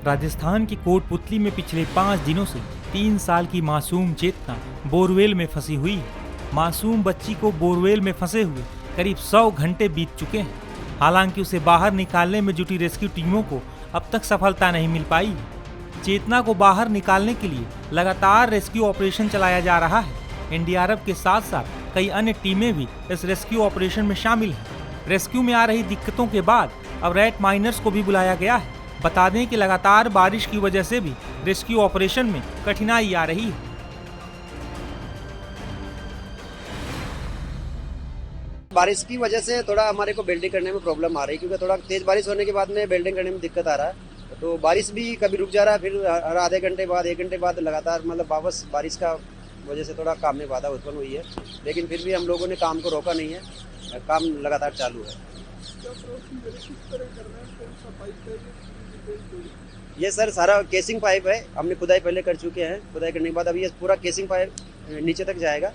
राजस्थान की कोटपुतली में पिछले 5 दिनों से 3 साल की मासूम चेतना बोरवेल में फंसी हुई है। मासूम बच्ची को बोरवेल में फंसे हुए करीब 100 घंटे बीत चुके हैं। हालांकि उसे बाहर निकालने में जुटी रेस्क्यू टीमों को अब तक सफलता नहीं मिल पाई है। चेतना को बाहर निकालने के लिए लगातार रेस्क्यू ऑपरेशन चलाया जा रहा है। एनडीआरएफ के साथ साथ कई अन्य टीमें भी इस रेस्क्यू ऑपरेशन में शामिल हैं। रेस्क्यू में आ रही दिक्कतों के बाद अब रैट माइनर्स को भी बुलाया गया है। बता दें कि लगातार बारिश की वजह से भी रेस्क्यू ऑपरेशन में कठिनाई आ रही है। बारिश की वजह से थोड़ा हमारे को वेल्डिंग करने में प्रॉब्लम आ रही है, क्योंकि थोड़ा तेज बारिश होने के बाद में वेल्डिंग करने में दिक्कत आ रहा है। तो बारिश भी कभी रुक जा रहा है, फिर हर आधे घंटे बाद 1 घंटे बाद लगातार मतलब वापस बारिश का वजह से थोड़ा काम में बाधा उत्पन्न हुई है। लेकिन फिर भी हम लोगों ने काम को रोका नहीं है, काम लगातार चालू है। ये सर सारा केसिंग पाइप है, हमने खुदाई पहले कर चुके हैं। खुदाई करने के बाद अभी ये पूरा केसिंग पाइप नीचे तक जाएगा,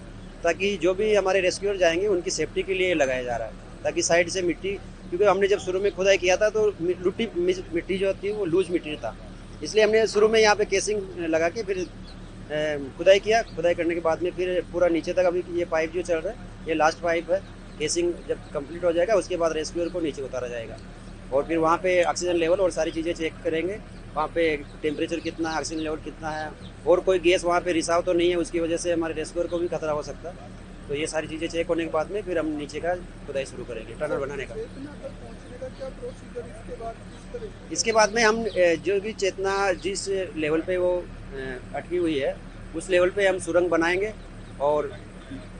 ताकि जो भी हमारे रेस्क्यूअर जाएंगे उनकी सेफ्टी के लिए लगाया जा रहा है, ताकि साइड से मिट्टी, क्योंकि हमने जब शुरू में खुदाई किया था तो मिट्टी जो थी वो लूज मिट्टी था, इसलिए हमने शुरू में यहाँ पे केसिंग लगा के फिर खुदाई किया। खुदाई करने के बाद में फिर पूरा नीचे तक अभी ये पाइप जो चल रहा है ये लास्ट पाइप है। केसिंग जब कंप्लीट हो जाएगा उसके बाद रेस्क्यूअर को नीचे उतारा जाएगा और फिर वहाँ पे ऑक्सीजन लेवल और सारी चीज़ें चेक करेंगे। वहाँ पे टेम्परेचर कितना है, ऑक्सीजन लेवल कितना है और कोई गैस वहाँ पे रिसाव तो नहीं है, उसकी वजह से हमारे रेस्क्यूअर को भी खतरा हो सकता है। तो ये सारी चीज़ें चेक होने के बाद में फिर हम नीचे का खुदाई शुरू करेंगे, टनल बनाने का। इसके बाद में हम जो भी चेतना जिस लेवल पे वो अटकी हुई है उस लेवल पे हम सुरंग बनाएंगे और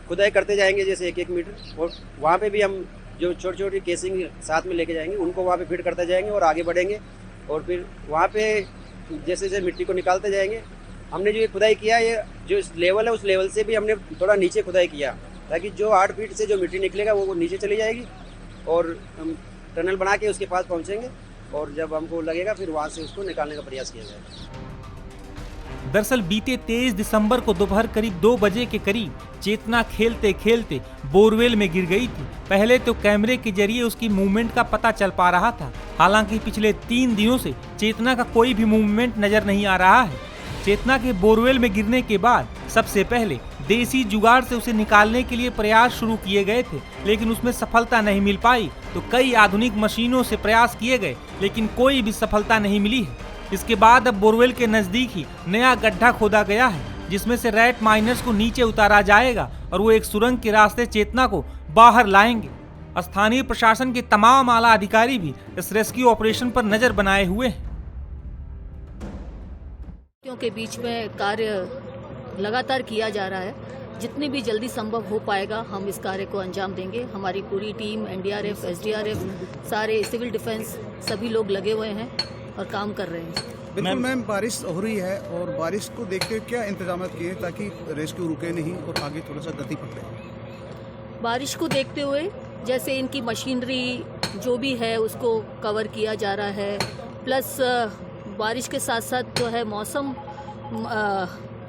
खुदाई करते जाएंगे, जैसे 1-1 मीटर। और वहाँ पे भी हम जो छोटी छोटी केसिंग साथ में लेके जाएंगे उनको वहाँ पे फिट करते जाएंगे और आगे बढ़ेंगे। और फिर वहाँ पे जैसे जैसे मिट्टी को निकालते जाएंगे। हमने जो ये खुदाई किया, ये जो लेवल है उस लेवल से भी हमने थोड़ा नीचे खुदाई किया, ताकि जो 8 फीट से जो मिट्टी निकलेगा वो नीचे चली जाएगी और हम टनल बना के उसके पास पहुँचेंगे और जब हमको लगेगा फिर वहाँ से उसको निकालने का प्रयास किया जाएगा। दरअसल बीते 23 दिसंबर को दोपहर करीब 2 बजे के करीब चेतना खेलते खेलते बोरवेल में गिर गई थी। पहले तो कैमरे के जरिए उसकी मूवमेंट का पता चल पा रहा था, हालांकि पिछले 3 दिनों से चेतना का कोई भी मूवमेंट नजर नहीं आ रहा है। चेतना के बोरवेल में गिरने के बाद सबसे पहले देसी जुगाड़ से उसे निकालने के लिए प्रयास शुरू किए गए थे, लेकिन उसमें सफलता नहीं मिल पाई। तो कई आधुनिक मशीनों से प्रयास किए गए, लेकिन कोई भी सफलता नहीं मिली है। इसके बाद अब बोरवेल के नजदीक ही नया गड्ढा खोदा गया है, जिसमें से रैट माइनर्स को नीचे उतारा जाएगा और वो एक सुरंग के रास्ते चेतना को बाहर लाएंगे। स्थानीय प्रशासन के तमाम आला अधिकारी भी इस रेस्क्यू ऑपरेशन पर नजर बनाए हुए हैं। के बीच में कार्य लगातार किया जा रहा है। जितनी भी जल्दी संभव हो पाएगा हम इस कार्य को अंजाम देंगे। हमारी पूरी टीम, एनडीआरएफ, एसडीआरएफ, सारे सिविल डिफेंस सभी लोग लगे हुए हैं और काम कर रहे हैं। बिल्कुल मैम, बारिश हो रही है और बारिश को देखते हुए क्या इंतजाम किए ताकि रेस्क्यू रुके नहीं और आगे थोड़ा सा गति पकड़े? बारिश को देखते हुए जैसे इनकी मशीनरी जो भी है उसको कवर किया जा रहा है, प्लस बारिश के साथ साथ जो है मौसम,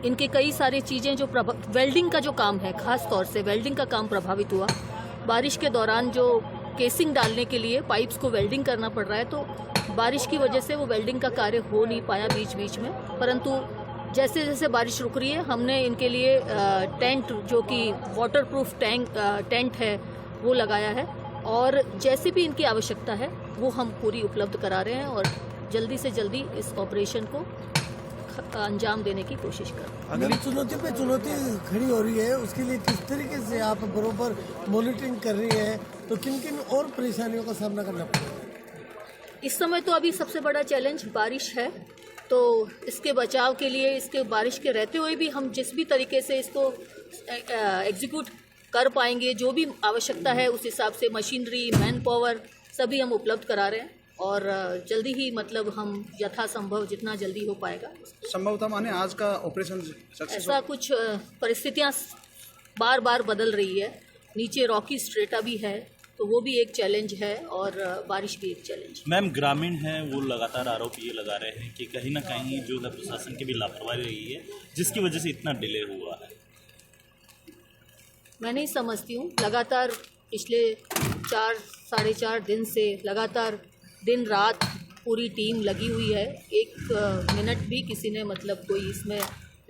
इनके कई सारी चीज़ें जो वेल्डिंग का जो काम है, खास तौर से वेल्डिंग का काम प्रभावित हुआ। बारिश के दौरान जो केसिंग डालने के लिए पाइप्स को वेल्डिंग करना पड़ रहा है, तो बारिश की वजह से वो वेल्डिंग का कार्य हो नहीं पाया बीच बीच में। परंतु जैसे जैसे बारिश रुक रही है हमने इनके लिए टेंट, जो कि वाटरप्रूफ टेंट है, वो लगाया है और जैसे भी इनकी आवश्यकता है वो हम पूरी उपलब्ध करा रहे हैं और जल्दी से जल्दी इस ऑपरेशन को अंजाम देने की कोशिश कर रहे हैं। अगली चुनौती पे चुनौती खड़ी हो रही है, उसके लिए किस तरीके से आप बरोबर मॉनिटरिंग कर रही है, तो किन किन और परेशानियों का सामना करना पड़ेगा? इस समय तो अभी सबसे बड़ा चैलेंज बारिश है, तो इसके बचाव के लिए, इसके बारिश के रहते हुए भी हम जिस भी तरीके से इसको एग्जीक्यूट कर पाएंगे, जो भी आवश्यकता है उस हिसाब से मशीनरी, मैन पावर सभी हम उपलब्ध करा रहे हैं और जल्दी ही मतलब हम यथासंभव जितना जल्दी हो पाएगा संभवतः माने आज का ऑपरेशन सक्सेस। ऐसा कुछ परिस्थितियां बार बार बदल रही है, नीचे रॉकी स्ट्रेटा भी है तो वो भी एक चैलेंज है और बारिश भी एक चैलेंज। मैम, ग्रामीण हैं वो लगातार आरोप ये लगा रहे हैं कि कहीं ना कहीं जो है प्रशासन की भी लापरवाही रही है, जिसकी वजह से इतना डिले हुआ है। मैं नहीं समझती हूँ, लगातार पिछले 4 साढ़े 4 दिन से लगातार दिन रात पूरी टीम लगी हुई है। एक मिनट भी किसी ने मतलब कोई इसमें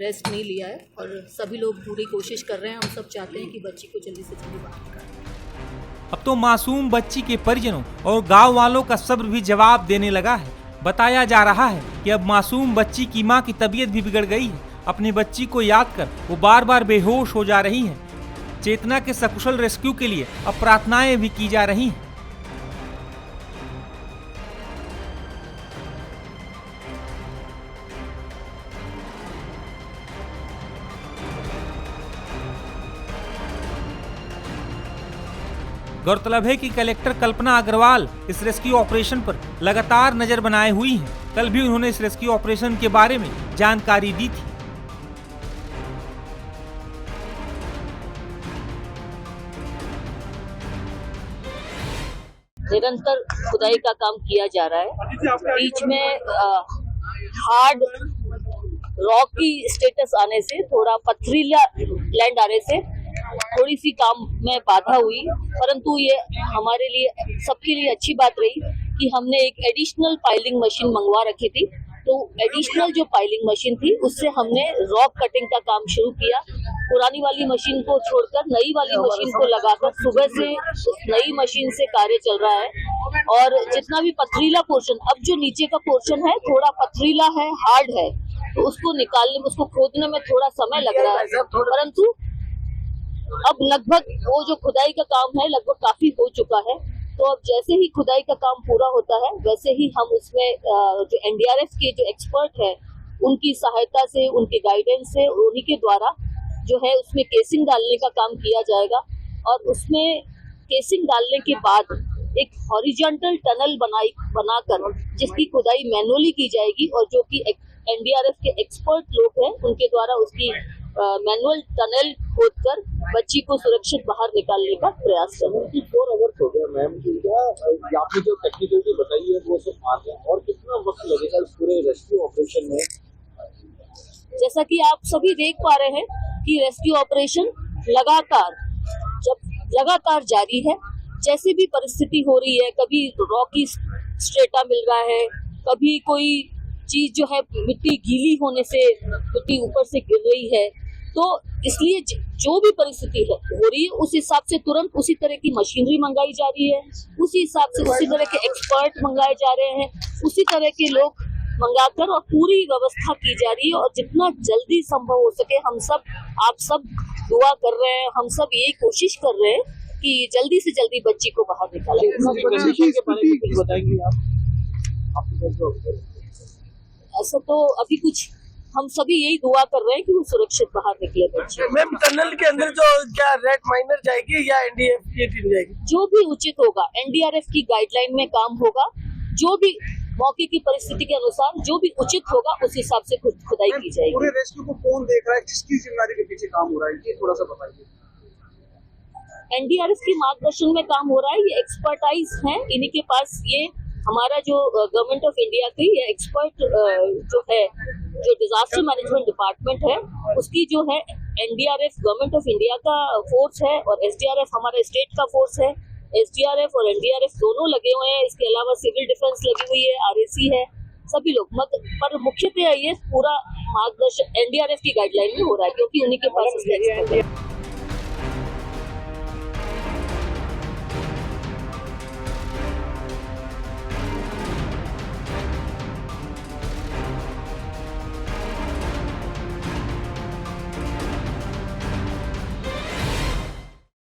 रेस्ट नहीं लिया है और सभी लोग पूरी कोशिश कर रहे हैं। हम सब चाहते हैं कि बच्ची को जल्दी से जल्दी बाहर निकालें। अब तो मासूम बच्ची के परिजनों और गांव वालों का सब्र भी जवाब देने लगा है। बताया जा रहा है कि अब मासूम बच्ची की मां की तबीयत भी बिगड़ गई है। अपनी बच्ची को याद कर वो बार बार बेहोश हो जा रही है। चेतना के सकुशल रेस्क्यू के लिए अब प्रार्थनाएं भी की जा रही हैं। गौरतलब है कि कलेक्टर कल्पना अग्रवाल इस रेस्क्यू ऑपरेशन पर लगातार नजर बनाए हुई हैं। कल भी उन्होंने इस रेस्क्यू ऑपरेशन के बारे में जानकारी दी थी। निरंतर खुदाई का काम किया जा रहा है। बीच में हार्ड रॉकी स्टेटस आने से, थोड़ा पथरीला लैंड आने से थोड़ी सी काम में बाधा हुई, परंतु ये हमारे लिए सबके लिए अच्छी बात रही कि हमने एक एडिशनल पाइलिंग मशीन मंगवा रखी थी। तो एडिशनल जो पाइलिंग मशीन थी उससे हमने रॉक कटिंग का काम शुरू किया। पुरानी वाली मशीन को छोड़कर नई वाली मशीन को लगाकर सुबह से उस नई मशीन से कार्य चल रहा है। और जितना भी पथरीला पोर्शन, अब जो नीचे का पोर्शन है थोड़ा पथरीला है, हार्ड है, तो उसको निकालने में, उसको खोदने में थोड़ा समय लग रहा है, परंतु अब लगभग वो जो खुदाई का काम है लगभग काफी हो चुका है। तो अब जैसे ही खुदाई का काम पूरा होता है वैसे ही हम उसमें जो एनडीआरएफ के जो एक्सपर्ट है उनकी सहायता से, उनके गाइडेंस से, उन्हीं के द्वारा जो है उसमें केसिंग डालने का काम किया जाएगा। और उसमें केसिंग डालने के बाद एक हॉरिजॉन्टल टनल बनाकर जिसकी खुदाई मैनुअली की जाएगी और जो कि एनडीआरएफ के एक्सपर्ट लोग हैं उनके द्वारा उसकी मैनुअल टनल खोदकर बच्ची को सुरक्षित बाहर निकालने का प्रयास करेंगे। 4 आवर्स हो गया मैम, आपने जो टेक्निकल बताई है वो सब आ गया, और कितना वक्त लगेगा इस पूरे रेस्क्यू ऑपरेशन में? जैसा कि आप सभी देख पा रहे हैं कि रेस्क्यू ऑपरेशन लगातार जारी है। जैसी भी परिस्थिति हो रही है, कभी रॉकी स्ट्रेटा मिल रहा है, कभी कोई चीज जो है मिट्टी गीली होने से मिट्टी ऊपर से गिर रही है, तो इसलिए जो भी परिस्थिति हो रही है उस हिसाब से तुरंत उसी तरह की मशीनरी मंगाई जा रही है, उसी हिसाब से उसी तरह के एक्सपर्ट मंगाए जा रहे हैं, उसी तरह के लोग मंगाकर और पूरी व्यवस्था की जा रही है। और जितना जल्दी संभव हो सके आप सब दुआ कर रहे हैं, हम सब यही कोशिश कर रहे हैं कि जल्दी से जल्दी बच्ची को बाहर निकालें। ऐसा तो अभी कुछ, हम सभी यही दुआ कर रहे हैं कि वो सुरक्षित बाहर निकले बच्चे। मैम टनल के अंदर जो क्या रेड माइनर जाएगी या एनडीआरएफ की टीम जाएगी? जो भी उचित होगा, एनडीआरएफ की गाइडलाइन में काम होगा, जो भी मौके की परिस्थिति के अनुसार जो भी उचित होगा उस हिसाब से खुदाई की जाएगी। पूरे रेस्क्यू को कौन देख रहा है, किसकी जिम्मेदारी के पीछे काम हो रहा है, ये थोड़ा सा बताइए। एनडीआरएफ के मार्गदर्शन में काम हो रहा है। ये एक्सपर्टाइज है, इन्हीं के पास ये हमारा जो गवर्नमेंट ऑफ इंडिया की ये एक्सपर्ट जो है, जो डिजास्टर मैनेजमेंट डिपार्टमेंट है उसकी जो है एनडीआरएफ गवर्नमेंट ऑफ इंडिया का फोर्स है और एसडीआरएफ हमारा स्टेट का फोर्स है। एसडीआरएफ और एनडीआरएफ दोनों लगे हुए हैं। इसके अलावा सिविल डिफेंस लगी हुई है, आरएसी है, सभी लोग पर मुख्यतः ये पूरा मार्गदर्शन एनडीआरएफ की गाइडलाइन में हो रहा है क्योंकि उन्हीं के पास